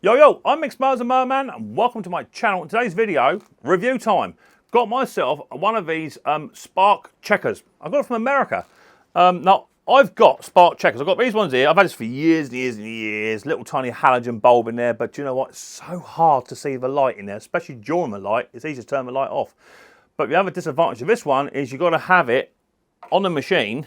Yo, I'm Micks Mowers and Mower Man, and welcome to my channel. In today's video, review time. Got myself one of these SparkCheck'rs. I got it from America. Now, I've got SparkCheck'rs. I've got these ones here. I've had this for years and years and years. Little tiny halogen bulb in there, but you know what? It's so hard to see the light in there, especially during the light. It's easy to turn the light off. But the other disadvantage of this one is you've got to have it on the machine,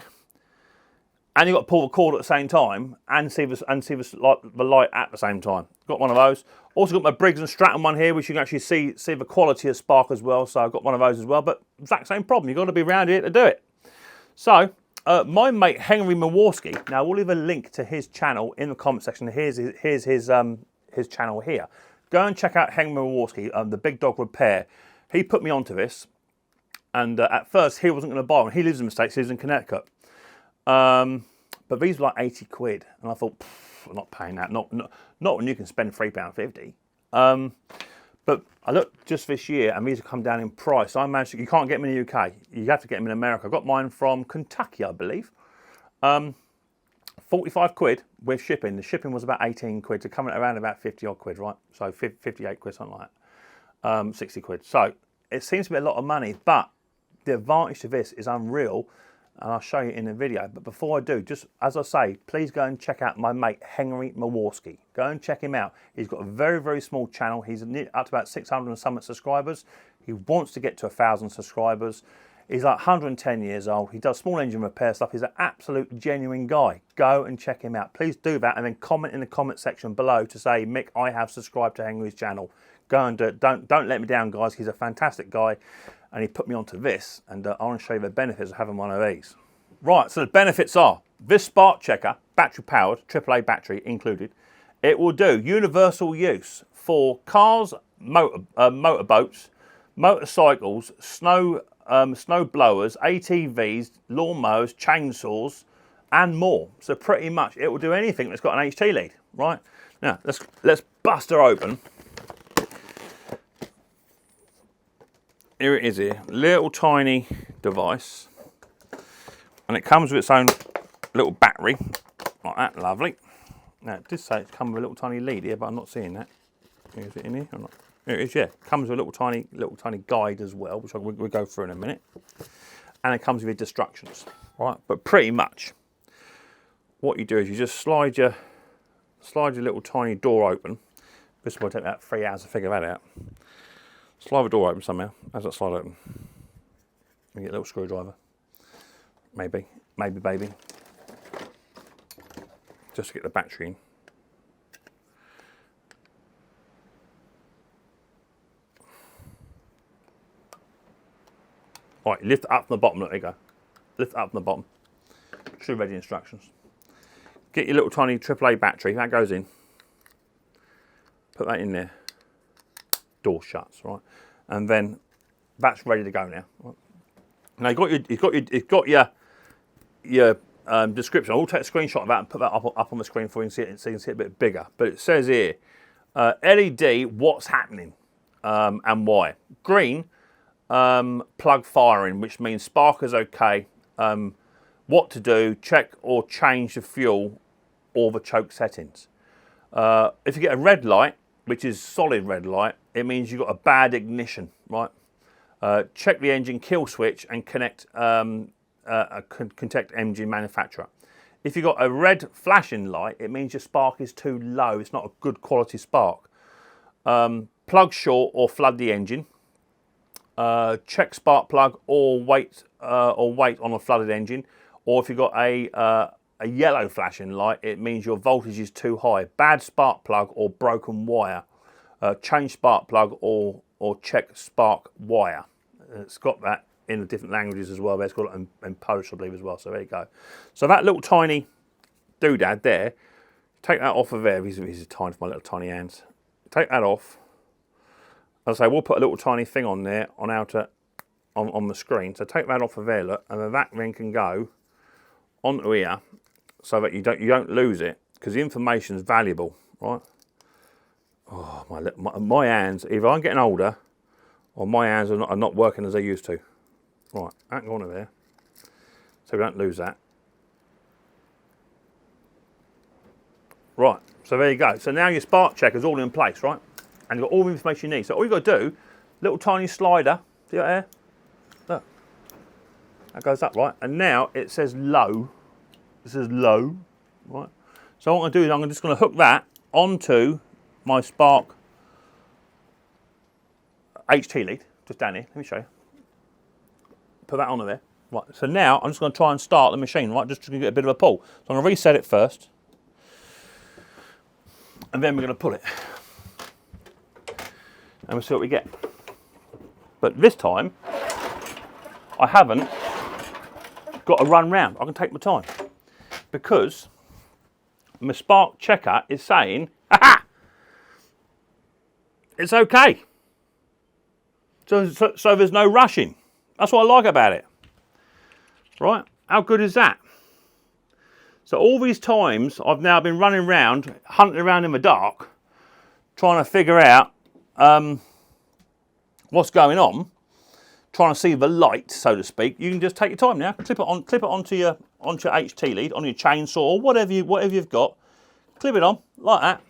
and you've got to pull the cord at the same time and see the light at the same time. Got one of those. Also got my Briggs and Stratton one here, which you can actually see the quality of spark as well. So I've got one of those as well, but exact same problem. You've got to be around here to do it. So my mate Henry Maworski. Now we'll leave a link to his channel in the comment section. Here's his channel here. Go and check out Henry Maworski, the Big Dog Repair. He put me onto this, and at first he wasn't going to buy one. He lives in the States. He lives in Connecticut. But these were like 80 quid, and I thought, I'm not paying that. Not when you can spend £3.50. But I looked just this year, and these have come down in price. I managed to, you can't get them in the UK. You have to get them in America. I got mine from Kentucky, I believe. 45 quid with shipping. The shipping was about 18 quid, so coming around about 50 odd quid, right? So 58 quid, something like that. 60 quid. So it seems to be a lot of money, but the advantage to this is unreal. And I'll show you in the video. But before I do, just as I say, please go and check out my mate Henry Maworski. Go and check him out. He's got a very, very small channel. He's up to about 600 and something subscribers. He wants to get to 1,000 subscribers. He's like 110 years old. He does small engine repair stuff. He's an absolute genuine guy. Go and check him out. Please do that, and then comment in the comment section below to say, Mick, I have subscribed to Henry's channel. Go and do it. Don't let me down, guys. He's a fantastic guy. And he put me onto this, and I want to show you the benefits of having one of these. Right, so the benefits are, this SparkCheck'r, battery powered, AAA battery included. It will do universal use for cars, motorboats, motorcycles, snow blowers, ATVs, lawnmowers, chainsaws, and more. So pretty much it will do anything that's got an HT lead, right? Now, let's bust her open. Here it is here, little tiny device. And it comes with its own little battery, like that, lovely. Now it did say it comes with a little tiny lead here, but I'm not seeing that. Is it in here or not? Here it is, yeah. It comes with a little tiny guide as well, which we'll go through in a minute. And it comes with instructions, right? But pretty much, what you do is you just slide your little tiny door open. This will take about 3 hours to figure that out. Slide the door open somehow. How's that slide open? You get a little screwdriver. Maybe, baby. Just to get the battery in. Right, lift it up from the bottom. Look, there you go. Lift it up from the bottom. Should have read the instructions. Get your little tiny AAA battery. That goes in. Put that in there. Door shuts, right? And then that's ready to go now. Right? Now you've got your description. I'll take a screenshot of that and put that up on the screen for you, so you can see it a bit bigger. But it says here, LED, what's happening and why. Green, plug firing, which means spark is okay. What to do, check or change the fuel or the choke settings. If you get a red light, which is solid red light, it means you've got a bad ignition, right? Check the engine kill switch and contact engine manufacturer. If you've got a red flashing light, it means your spark is too low. It's not a good quality spark. Plug short or flood the engine. Check spark plug or wait on a flooded engine. Or if you've got a yellow flashing light, it means your voltage is too high. Bad spark plug or broken wire. Change spark plug or check spark wire. It's got that in the different languages as well. It's got it in Polish, I believe, as well. So there you go. So that little tiny doodad there, take that off of there. These are tiny for my little tiny hands. Take that off. As I say, we'll put a little tiny thing on there on the screen. So take that off of there, look, and then that then can go onto here, so that you don't lose it, because the information is valuable, right? Oh, my hands, either I'm getting older or my hands are not working as they used to. Right, that can go onto there, so we don't lose that. Right, So there you go. So now your spark checker's all in place, right? And you've got all the information you need. So all you've got to do, little tiny slider, see that there? Look, that goes up, right? And now it says low. It says low, right? So what I'm going to do is I'm just going to hook that onto my Spark HT lead, just down here. Let me show you. Put that onto there. Right. So now I'm just going to try and start the machine, right? Just to get a bit of a pull. So I'm going to reset it first, and then we're going to pull it, and we'll see what we get. But this time, I haven't got to run round. I can take my time because my SparkCheck'r is saying, "Aha! It's okay." So there's no rushing. That's what I like about it. Right? How good is that? So all these times I've now been running around, hunting around in the dark, trying to figure out what's going on, trying to see the light, so to speak. You can just take your time now. Clip it onto your HT lead, on your chainsaw, or whatever you've got. Clip it on like that.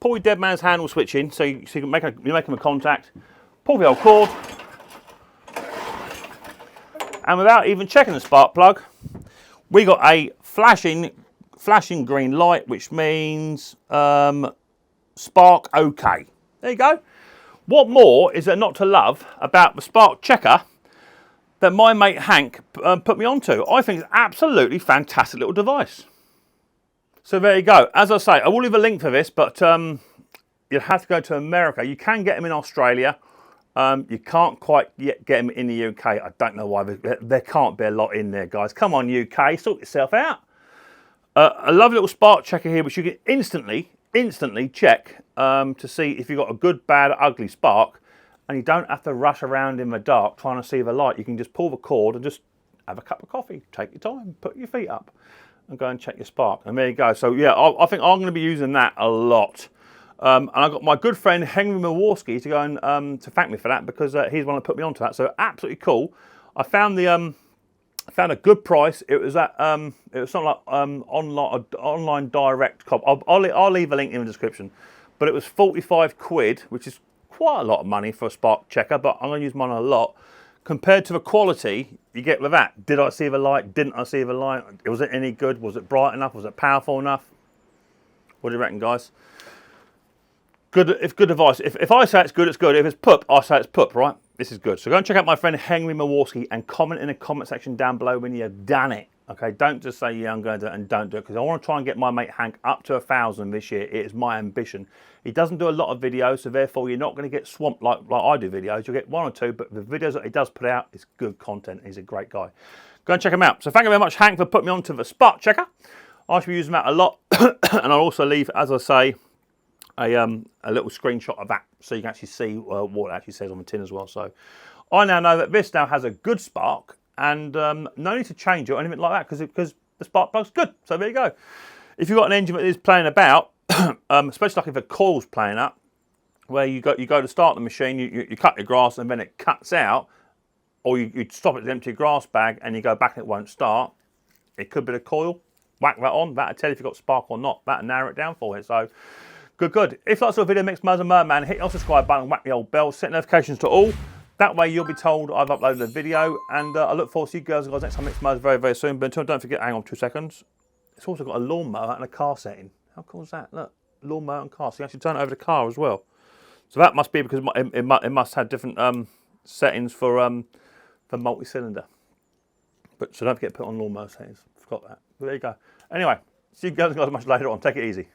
Pull your dead man's handle switch in, so you can make a contact. Pull the old cord, and without even checking the spark plug, we got a flashing green light, which means spark OK. There you go. What more is there not to love about the SparkCheck'r that my mate Hank put me onto? I think it's an absolutely fantastic little device. So there you go. As I say, I will leave a link for this, but you'll have to go to America. You can get them in Australia. You can't quite yet get them in the UK. I don't know why. There can't be a lot in there, guys. Come on, UK, sort yourself out. A lovely little SparkCheck'r here, which you can instantly check to see if you've got a good, bad, ugly spark, and you don't have to rush around in the dark trying to see the light. You can just pull the cord and just have a cup of coffee, take your time, put your feet up, and go and check your spark. And there you go. So yeah, I think I'm going to be using that a lot. And I got my good friend Henry Maworski to go and to thank me for that, because he's the one that put me onto that. So absolutely cool. I found found a good price. It was at it was something like online direct cop. I'll leave a link in the description. But it was 45 quid, which is quite a lot of money for a SparkCheck'r. But I'm going to use mine a lot. Compared to the quality you get with that, did I see the light? Didn't I see the light? Was it any good? Was it bright enough? Was it powerful enough? What do you reckon, guys? Good device. If I say it's good, it's good. If it's poop, I say it's poop, right? This is good. So go and check out my friend Henry Maworski and comment in the comment section down below when you've done it. Okay, don't just say, yeah, I'm going to do it, and don't do it, because I want to try and get my mate Hank up to 1,000 this year. It is my ambition. He doesn't do a lot of videos, so therefore you're not going to get swamped like I do videos. You'll get one or two, but the videos that he does put out is good content. He's a great guy. Go and check him out. So thank you very much, Hank, for putting me onto the SparkCheck'r. I should be using that a lot, and I'll also leave, as I say, a little screenshot of that, so you can actually see what it actually says on the tin as well. So I now know that this now has a good spark, and no need to change it or anything like that, because the spark plug's good. So there you go. If you've got an engine that is playing about, especially like if a coil's playing up, where you go to start the machine, you cut your grass and then it cuts out, or you stop at the empty grass bag and you go back and it won't start, it could be the coil. Whack that on, that'll tell you if you've got spark or not. That'll narrow it down for you. So good. If you like this video, Micks Mowers and Merman, hit the subscribe button, whack the old bell, set notifications to all. That way you'll be told I've uploaded a video, and I look forward to you girls and guys next time Micks Mowers very, very soon. But until, don't forget, hang on 2 seconds. It's also got a lawnmower and a car setting. How cool is that? Look, lawnmower and car. So you can actually turn it over the car as well. So that must be because it must have different settings for multi-cylinder. But so don't forget to put on lawnmower settings. Forgot that. But there you go. Anyway, see you guys much later on. Take it easy.